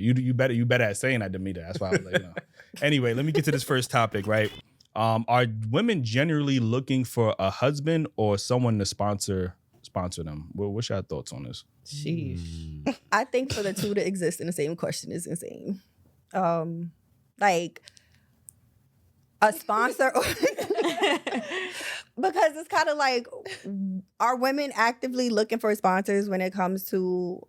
You better at saying that, Demeter. That's why I was like, Anyway, let me get to this first topic, right? Are women generally looking for a husband or someone to sponsor them? What's your thoughts on this? Sheesh. I think for the two to exist in the same question is insane. Like a sponsor, because it's kind of like, are women actively looking for sponsors when it comes to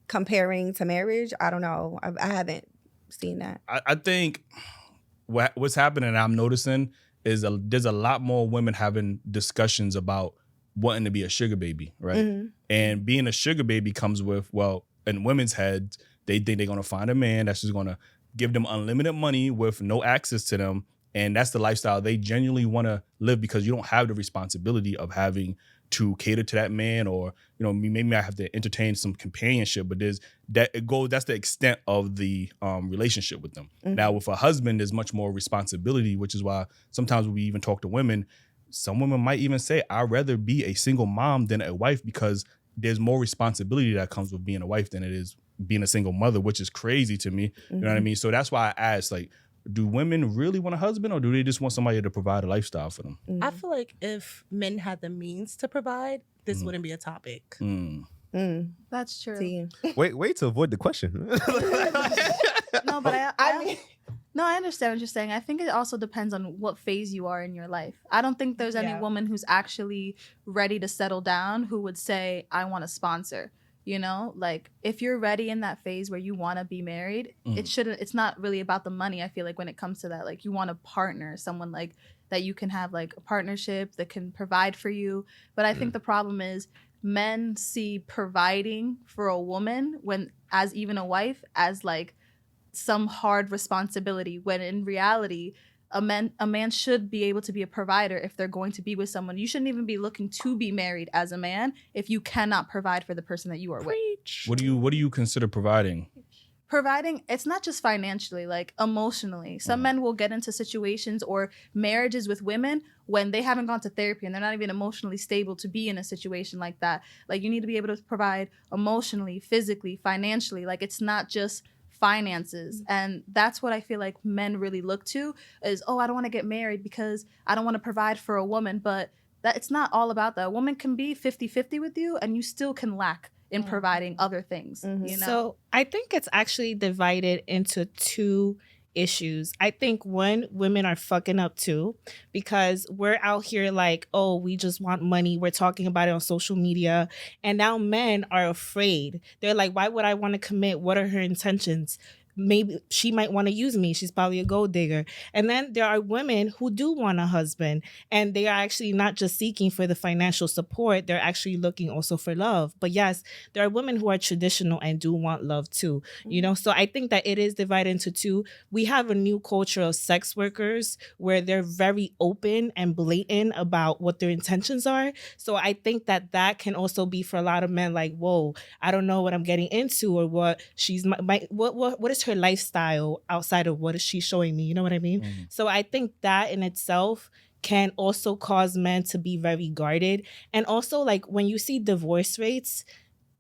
comparing to marriage? I don't know. I haven't seen that. I think what's happening, and I'm noticing, is there's a lot more women having discussions about wanting to be a sugar baby, right? Mm-hmm. And being a sugar baby comes with, well, in women's heads, they think they're going to find a man that's just going to give them unlimited money with no access to them. And that's the lifestyle they genuinely want to live, because you don't have the responsibility of having to cater to that man, or, maybe I have to entertain some companionship, but that's the extent of the relationship with them. Mm-hmm. Now, with a husband, there's much more responsibility, which is why sometimes when we even talk to women, some women might even say, I'd rather be a single mom than a wife, because there's more responsibility that comes with being a wife than it is being a single mother, which is crazy to me. Mm-hmm. You know what I mean? So that's why I asked, like, do women really want a husband, or do they just want somebody to provide a lifestyle for them? I feel like if men had the means to provide, this wouldn't be a topic. That's true. Wait to avoid the question. No, but I understand what you're saying. I think it also depends on what phase you are in your life. I don't think there's any woman who's actually ready to settle down who would say, I want a sponsor. Like, if you're ready in that phase where you want to be married, it's not really about the money. I feel like when it comes to that, like, you want a partner, someone like that you can have like a partnership that can provide for you. But I think the problem is men see providing for a woman, when as even a wife, as like some hard responsibility, when in reality, a man should be able to be a provider if they're going to be with someone. You shouldn't even be looking to be married as a man if you cannot provide for the person that you are with. What do you consider providing? Providing, it's not just financially, like emotionally. Some men will get into situations or marriages with women when they haven't gone to therapy and they're not even emotionally stable to be in a situation like that. Like, you need to be able to provide emotionally, physically, financially. Like, it's not just finances. And that's what I feel like men really look to is, I don't want to get married because I don't want to provide for a woman. But that it's not all about that. A woman can be 50-50 with you and you still can lack in providing other things. Mm-hmm. So I think it's actually divided into two issues. I think one, women are fucking up too, because we're out here like, we just want money. We're talking about it on social media. And now men are afraid. They're like, why would I want to commit? What are her intentions? Maybe she might want to use me. She's probably a gold digger. And then there are women who do want a husband, and they are actually not just seeking for the financial support. They're actually looking also for love. But yes, there are women who are traditional and do want love too. So I think that it is divided into two. We have a new culture of sex workers where they're very open and blatant about what their intentions are. So I think that can also be for a lot of men like, whoa, I don't know what I'm getting into, or what she's what is her lifestyle outside of what is she showing me? You know what I mean? Mm-hmm. So I think that in itself can also cause men to be very guarded. And also, like, when you see divorce rates,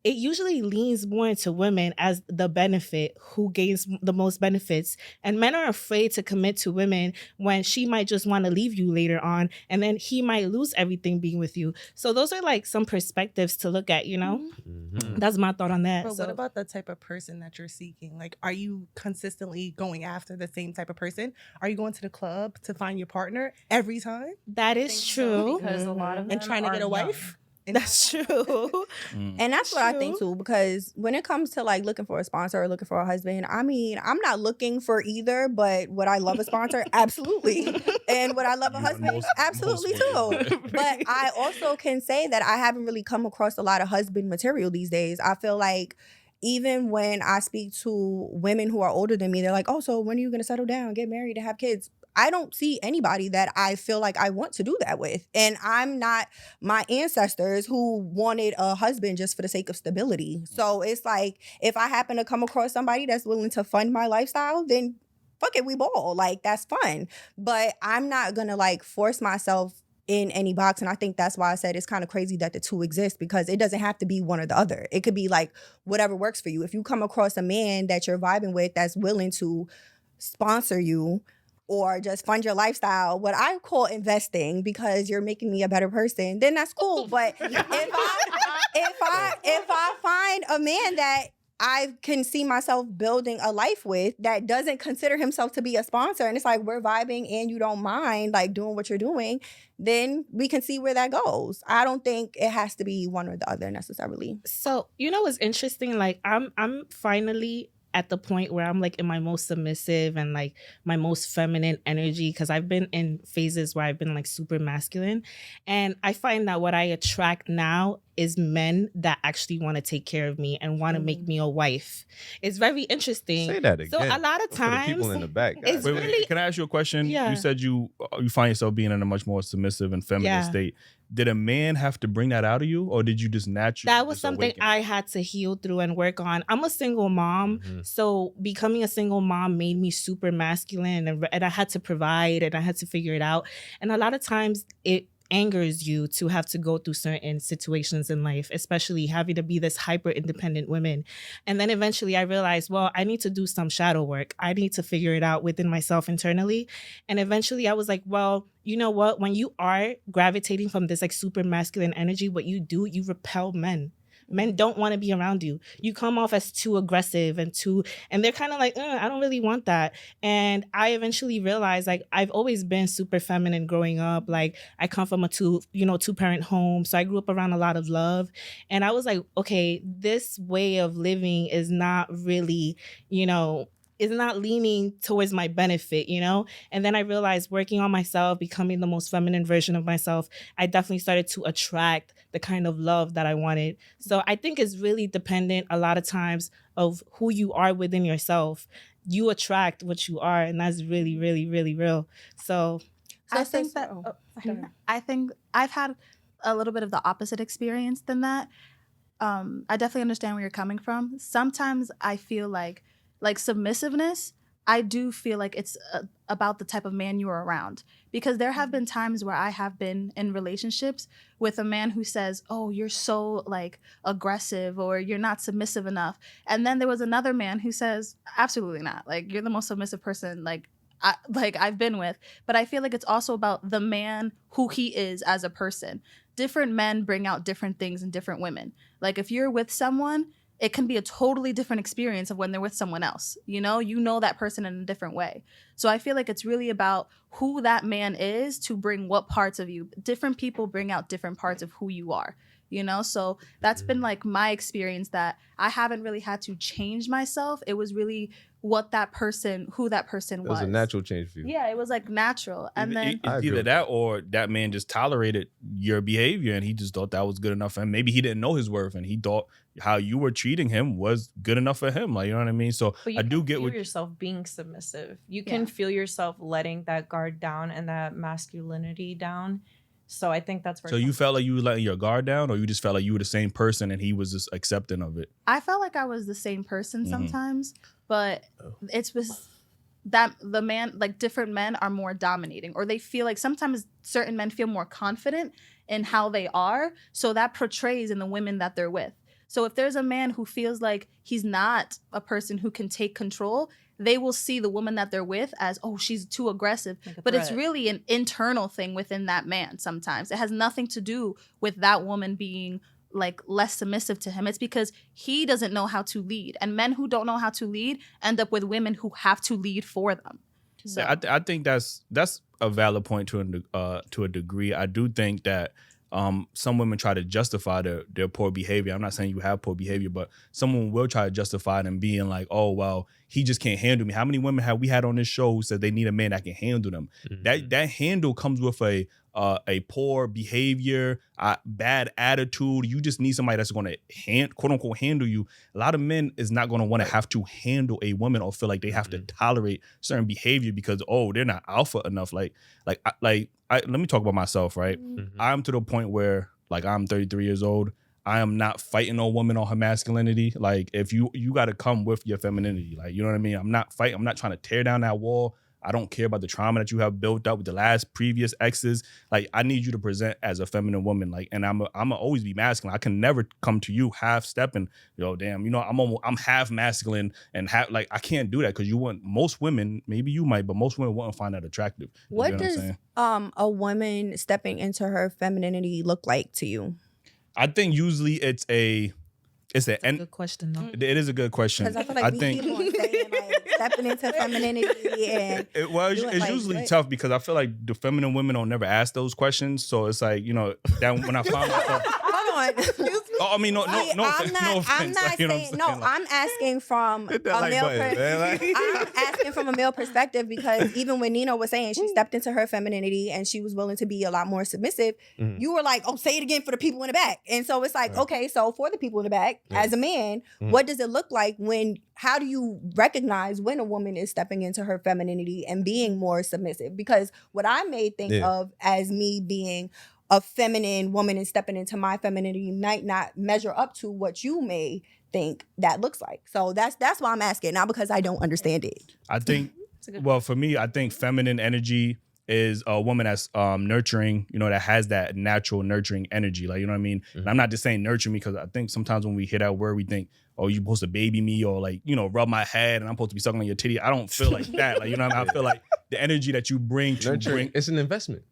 it usually leans more into women as the benefit, who gains the most benefits. And men are afraid to commit to women when she might just want to leave you later on, and then he might lose everything being with you. So those are like some perspectives to look at, Mm-hmm. That's my thought on that. But what about the type of person that you're seeking? Like, are you consistently going after the same type of person? Are you going to the club to find your partner every time? That is true. Because a lot of and trying to get a wife? That's true. And that's what I think too, because when it comes to like looking for a sponsor or looking for a husband, I mean, I'm not looking for either, but would I love a sponsor? Absolutely. And would I love a husband? Absolutely too. But I also can say that I haven't really come across a lot of husband material these days. I feel like even when I speak to women who are older than me, they're like, so when are you going to settle down, get married, and have kids? I don't see anybody that I feel like I want to do that with. And I'm not my ancestors who wanted a husband just for the sake of stability. So it's like, if I happen to come across somebody that's willing to fund my lifestyle, then fuck it, we ball. Like, that's fun. But I'm not going to like force myself in any box. And I think that's why I said it's kind of crazy that the two exist, because it doesn't have to be one or the other. It could be like whatever works for you. If you come across a man that you're vibing with that's willing to sponsor you or just fund your lifestyle, what I call investing, because you're making me a better person, then that's cool. But if I find a man that I can see myself building a life with that doesn't consider himself to be a sponsor, and it's like we're vibing and you don't mind like doing what you're doing, then we can see where that goes. I don't think it has to be one or the other necessarily. So, you know what's interesting? Like, I'm finally at the point where I'm like in my most submissive and like my most feminine energy, because I've been in phases where I've been like super masculine. And I find that what I attract now is men that actually want to take care of me and want to make me a wife. It's very interesting. Say that again. So a lot of For the times, people in the back. it's Wait, really, can I ask you a question? Yeah. You said you find yourself being in a much more submissive and feminine state. Did a man have to bring that out of you, or did you just naturally? That was something I had to heal through and work on. I'm a single mom, so becoming a single mom made me super masculine, and I had to provide, and I had to figure it out. And a lot of times it angers you to have to go through certain situations in life, especially having to be this hyper independent woman. And then eventually I realized, well, I need to do some shadow work. I need to figure it out within myself internally. And eventually I was like, well, you know what? When you are gravitating from this like super masculine energy, what you do, you repel men. Men don't want to be around you. You come off as too aggressive and they're kind of like, I don't really want that. And I eventually realized, like, I've always been super feminine growing up. Like, I come from a two-parent home. So I grew up around a lot of love. And I was like, okay, this way of living is not really, is not leaning towards my benefit, And then I realized working on myself, becoming the most feminine version of myself, I definitely started to attract the kind of love that I wanted. So I think it's really dependent a lot of times of who you are within yourself. You attract what you are, and that's really, really, really real. So I think that I think I've had a little bit of the opposite experience than that. I definitely understand where you're coming from. Sometimes I feel like submissiveness, I do feel like it's about the type of man you are around. Because there have been times where I have been in relationships with a man who says, oh, you're so like aggressive, or you're not submissive enough. And then there was another man who says, absolutely not. Like, you're the most submissive person I've been with. But I feel like it's also about the man who he is as a person. Different men bring out different things in different women. Like, if you're with someone, it can be a totally different experience of when they're with someone else. You know that person in a different way. So I feel like it's really about who that man is to bring what parts of you. Different people bring out different parts of who you are, So that's been like my experience, that I haven't really had to change myself. It was really who that person was. It was a natural change for you. Yeah, it was like natural. And then it's either that or that man just tolerated your behavior and he just thought that was good enough. And maybe he didn't know his worth and he thought how you were treating him was good enough for him. Like, you know what I mean? So but you I do can get feel what yourself being submissive. You can feel yourself letting that guard down and that masculinity down. So I think that's where. So you felt like you were letting your guard down, or you just felt like you were the same person and he was just accepting of it? I felt like I was the same person sometimes, but it's just that the man, like different men are more dominating, or they feel like sometimes certain men feel more confident in how they are. So that portrays in the women that they're with. So if there's a man who feels like he's not a person who can take control, they will see the woman that they're with as, oh, she's too aggressive. But it's really an internal thing within that man sometimes. It has nothing to do with that woman being like less submissive to him. It's because he doesn't know how to lead. And men who don't know how to lead end up with women who have to lead for them. So Yeah, I think that's a valid point to a degree. I do think that some women try to justify their poor behavior. I'm not saying you have poor behavior, but someone will try to justify them being like, oh, well, he just can't handle me. How many women have we had on this show who said they need a man that can handle them? Mm-hmm. That handle comes with a poor behavior, bad attitude. You just need somebody that's going to quote unquote handle you. A lot of men is not going to want to have to handle a woman or feel like they have to tolerate certain behavior because, oh, they're not alpha enough. Let me talk about myself, right? Mm-hmm. I'm to the point where like I'm 33 years old. I am not fighting no woman on her masculinity. Like if you got to come with your femininity, like, you know what I mean? I'm not fighting. I'm not trying to tear down that wall. I don't care about the trauma that you have built up with the last previous exes. Like, I need you to present as a feminine woman. Like, and I'm gonna always be masculine. I can never come to you half stepping. Yo, damn, I'm half masculine and half, like, I can't do that because most women, maybe you might, but most women wouldn't find that attractive. What does a woman stepping into her femininity look like to you? I think usually it's a good question though. It is a good question. Because I feel like we keep on saying like stepping into femininity and it's usually tough because I feel like the feminine women don't never ask those questions. So it's like, that when I find myself hold on. I mean, no offense. I'm not saying, I'm asking from a I'm asking from a male perspective because even when Nina was saying she stepped into her femininity and she was willing to be a lot more submissive, you were like, oh, say it again for the people in the back. And so it's like, okay, so for the people in the back, as a man, what does it look like how do you recognize when a woman is stepping into her femininity and being more submissive? Because what I may think of as me being a feminine woman and stepping into my femininity might not measure up to what you may think that looks like. So that's why I'm asking, not because I don't understand it. I think, well, for me, I think feminine energy is a woman that's nurturing, that has that natural nurturing energy. Like, you know what I mean? And I'm not just saying nurturing because I think sometimes when we hear that word, we think, oh, you're supposed to baby me or like, rub my head and I'm supposed to be sucking on your titty. I don't feel like that. Like, you know what I mean? I feel like the energy that you bring to nurturing, it's an investment.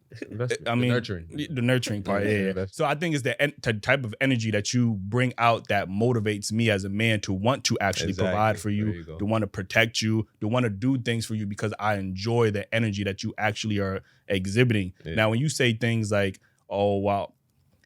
I mean, the nurturing part. Yeah. So I think it's the type of energy that you bring out that motivates me as a man to want to actually provide for you, to want to protect you, to want to do things for you because I enjoy the energy that you actually are exhibiting. Yeah. Now, when you say things like, oh, wow,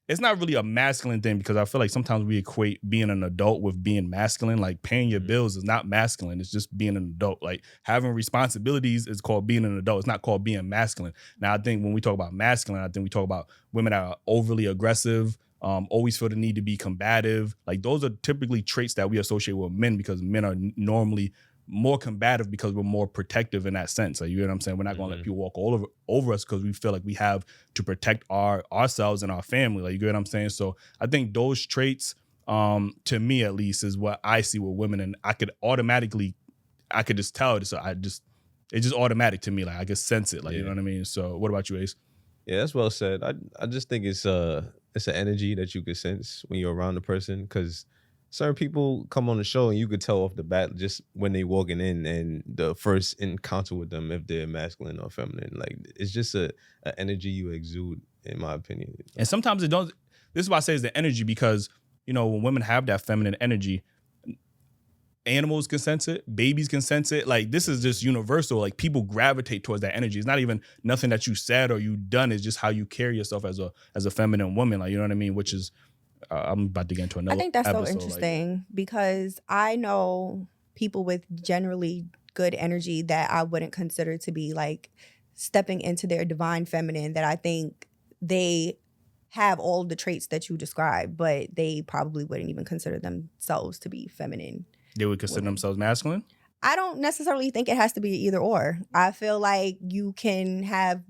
it's not really a masculine thing because I feel like sometimes we equate being an adult with being masculine. Like paying your bills is not masculine. It's just being an adult. Like having responsibilities is called being an adult. It's not called being masculine. Now, I think when we talk about masculine, I think we talk about women that are overly aggressive, always feel the need to be combative. Like those are typically traits that we associate with men because men are normally more combative because we're more protective in that sense. Like, you know what I'm saying? We're not going to let people walk all over us because we feel like we have to protect ourselves and our family. Like, you get what I'm saying? So I think those traits, to me at least, is what I see with women. And I could just tell it. So it's just automatic to me. Like I could sense it. Like, you know what I mean? So what about you, Ace? Yeah, that's well said. I just think it's an energy that you could sense when you're around the person because certain people come on the show and you could tell off the bat just when they walking in and the first encounter with them if they're masculine or feminine. Like it's just a energy you exude, in my opinion. And sometimes it don't. This is why I say it's the energy because when women have that feminine energy, animals can sense it, babies can sense it. Like this is just universal. Like people gravitate towards that energy. It's not even nothing that you said or you done. It's just how you carry yourself as a feminine woman. Like you know what I mean? Which is. I'm about to get into another. I think that's episode, so interesting because I know people with generally good energy that I wouldn't consider to be like stepping into their divine feminine, that I think they have all the traits that you described, but they probably wouldn't even consider themselves to be feminine. They would consider themselves masculine? I don't necessarily think it has to be either or. I feel like you can have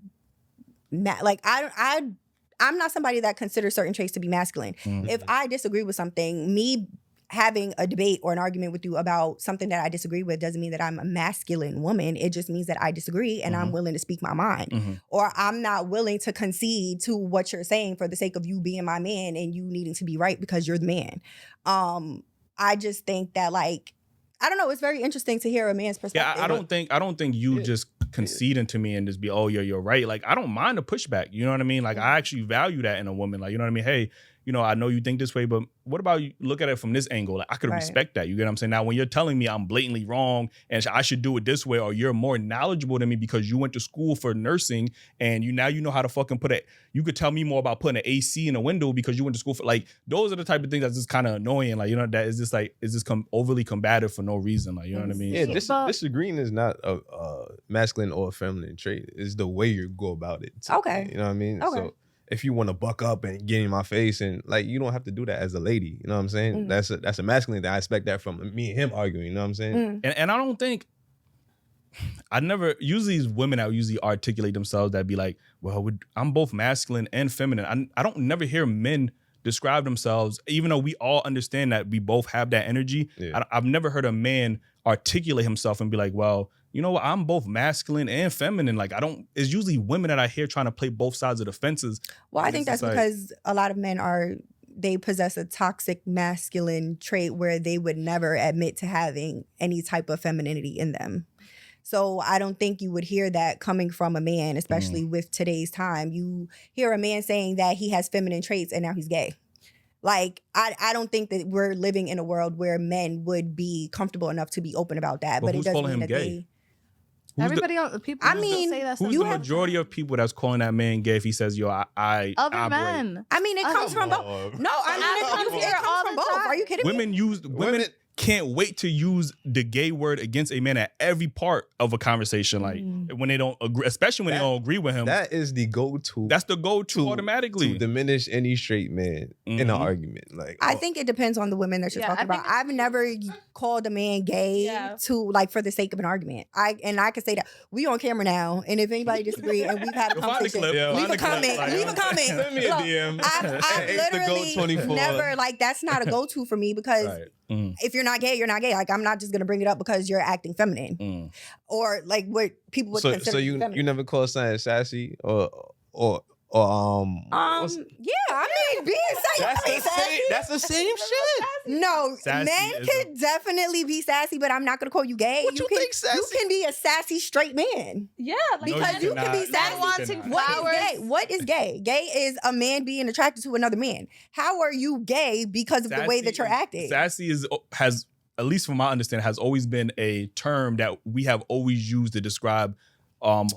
I'm not somebody that considers certain traits to be masculine. Mm-hmm. If I disagree with something, me having a debate or an argument with you about something that I disagree with doesn't mean that I'm a masculine woman. It just means that I disagree and I'm willing to speak my mind. Mm-hmm. Or I'm not willing to concede to what you're saying for the sake of you being my man and you needing to be right because you're the man. I just think that I don't know. It's very interesting to hear a man's perspective. Yeah, I don't think you just conceding to me and just be, oh, you're right. Like, I don't mind the pushback. You know what I mean? Like, I actually value that in a woman. Like, you know what I mean? Hey, I know you think this way, but what about you look at it from this angle? Like, I could respect that. You get what I'm saying? Now, when you're telling me I'm blatantly wrong and I should do it this way, or you're more knowledgeable than me because you went to school for nursing and you know how to fucking you could tell me more about putting an AC in a window because you went to school for, like, those are the type of things that's just kind of annoying. Like, that is just like, it's just overly combative for no reason. Like, you know what I mean? Yeah, disagreeing is not a masculine or feminine trait. It's the way you go about it. Okay. You know what I mean? Okay. So if you want to buck up and get in my face and you don't have to do that as a lady. You know what I'm saying? Mm-hmm. That's a masculine thing. I expect that from me and him arguing. You know what I'm saying? Mm-hmm. And I don't think, usually these women that usually articulate themselves that be like, well, I'm both masculine and feminine. I don't never hear men describe themselves, even though we all understand that we both have that energy. Yeah. I've never heard a man articulate himself and be like, well, you know what, I'm both masculine and feminine. Like, it's usually women that I hear trying to play both sides of the fences. Well, I think that's because a lot of men they possess a toxic masculine trait where they would never admit to having any type of femininity in them. So I don't think you would hear that coming from a man, especially with today's time. You hear a man saying that he has feminine traits and now he's gay. Like, I don't think that we're living in a world where men would be comfortable enough to be open about that. But it doesn't mean that gay? Everybody else, people. Say that. Who's the majority of people that's calling that man gay if he says, "Yo, I other men"? I mean, it comes from both. No, I mean, it comes from both. Are you kidding me? Women can't wait to use the gay word against a man at every part of a conversation. Like when they don't agree, especially when they don't agree with him. That is the go-to. That's the go-to automatically to diminish any straight man in an argument. Like, I think it depends on the women that you're talking about. I've never called a man gay to like for the sake of an argument. I can say that we on camera now, and if anybody disagree and we've had a conversation, leave a comment. Leave a comment. Send me a DM. I've literally never like that's not a go-to for me because. Right. If you're not gay, you're not gay. Like, I'm not just gonna bring it up because you're acting feminine, or like what people would consider. So you never call something sassy or yeah, I mean, being sassy. That's the same shit. No, sassy men could definitely be sassy, but I'm not gonna call you gay. What you think sassy? You can be a sassy straight man. Yeah, like, because you can be sassy. What is gay? Gay is a man being attracted to another man. How are you gay because of the way that you're acting? Sassy has, at least from my understanding, has always been a term that we have always used to describe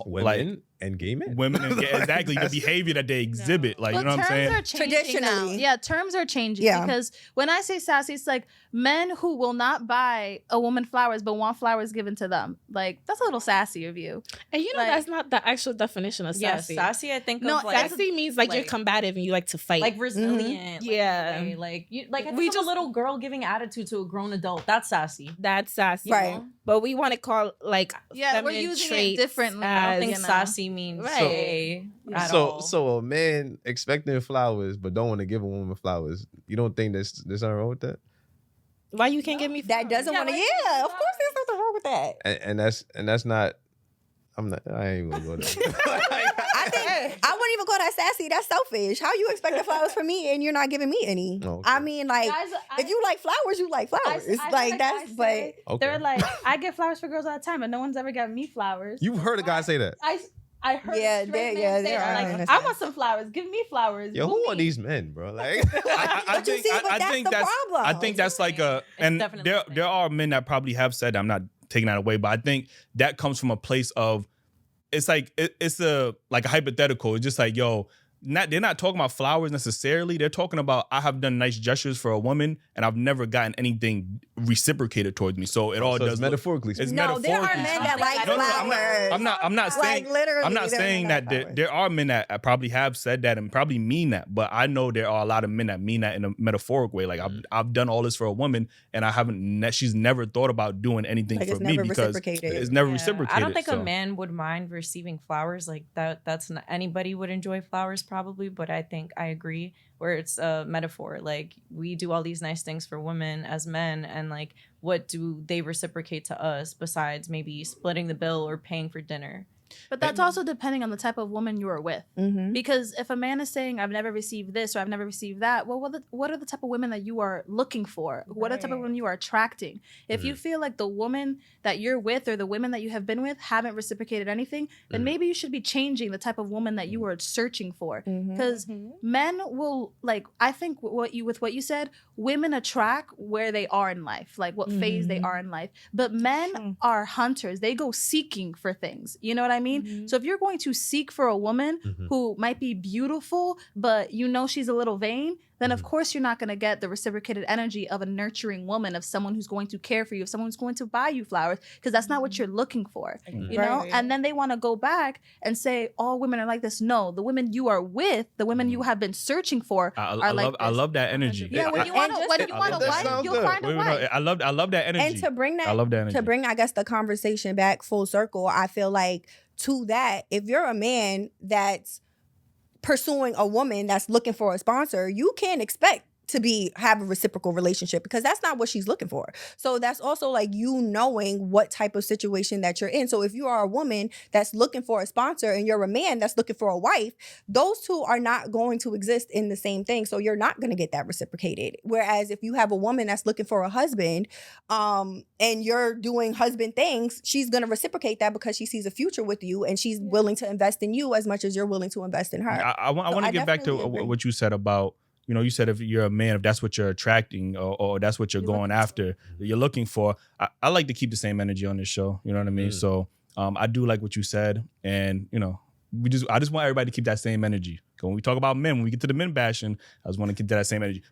women and gay men. Women and gay, exactly, the behavior that they exhibit. Like, you know what I'm saying? Terms are changing now. Yeah, terms are changing because when I say sassy, it's like men who will not buy a woman flowers but want flowers given to them. Like, that's a little sassy of you. And you know, that's not the actual definition of sassy. Yeah, sassy, I think. No, sassy means like you're combative and you like to fight. Like resilient. Yeah. Like we just a little girl giving attitude to a grown adult. That's sassy. That's sassy. Right. You know? But we want to call like we're using it differently. I don't think sassy means gay at all. So a man expecting flowers but don't want to give a woman flowers. You don't think there's something wrong with that? Why you can't give me flowers? That doesn't want to. Yeah, of course there's nothing wrong with that. And that's not. I ain't gonna go there. I wouldn't even call that sassy. That's selfish. How you expect the flowers from me and you're not giving me any? Okay. I mean, like, if you like flowers, you like flowers. They're like, I get flowers for girls all the time, and no one's ever gotten me flowers. You've heard a guy say that. I heard I want some flowers. Give me flowers. Yo, who are these men, bro? Like, I think that's like and there are men that probably have said that. I'm not taking that away, but I think that comes from a place of it's like it's a hypothetical. It's just like, yo, they're not talking about flowers necessarily. They're talking about I have done nice gestures for a woman and I've never gotten anything reciprocated towards me. So it all does metaphorically. It's metaphorically. There are men that like flowers. I'm not saying like, literally. I'm not saying that there are men that probably have said that and probably mean that, but I know there are a lot of men that mean that in a metaphoric way. Like I've done all this for a woman and I haven't. She's never thought about doing anything for me because it's never reciprocated. I don't think a man would mind receiving flowers like that. That's not, anybody would enjoy flowers probably, but I think I agree where it's a metaphor. Like we do all these nice things for women as men, and like what do they reciprocate to us besides maybe splitting the bill or paying for dinner? But that's also depending on the type of woman you are with. Mm-hmm. Because if a man is saying, I've never received this or I've never received that, well, what are the type of women that you are looking for? Right. What are the type of women you are attracting? If you feel like the woman that you're with or the women that you have been with haven't reciprocated anything, then maybe you should be changing the type of woman that you are searching for. Because men will, like, I think what you said, women attract where they are in life, like what phase they are in life. But men are hunters. They go seeking for things. You know what I mean? So if you're going to seek for a woman who might be beautiful, but you know she's a little vain, then of course you're not going to get the reciprocated energy of a nurturing woman, of someone who's going to care for you, of someone who's going to buy you flowers, because that's not what you're looking for, you know? And then they want to go back and say, all women are like this. No, the women you are with, the women you have been searching for are like this. I love that energy. Yeah, when you want a wife, you'll find a wife. I love that energy. And to bring that, I love that energy. To bring, I guess, the conversation back full circle, I feel like to that, if you're a man that's pursuing a woman that's looking for a sponsor, you can't expect to have a reciprocal relationship because that's not what she's looking for. So that's also like you knowing what type of situation that you're in. So if you are a woman that's looking for a sponsor and you're a man that's looking for a wife, those two are not going to exist in the same thing. So you're not going to get that reciprocated. Whereas if you have a woman that's looking for a husband, and you're doing husband things, she's going to reciprocate that because she sees a future with you and she's willing to invest in you as much as you're willing to invest in her. I want to get back to what you said about, you said if you're a man, if that's what you're attracting or that's what you're going after, you're looking for. I like to keep the same energy on this show. You know what I mean? So I do like what you said. And, I just want everybody to keep that same energy. When we talk about men, when we get to the men bashing, I just want to keep that same energy.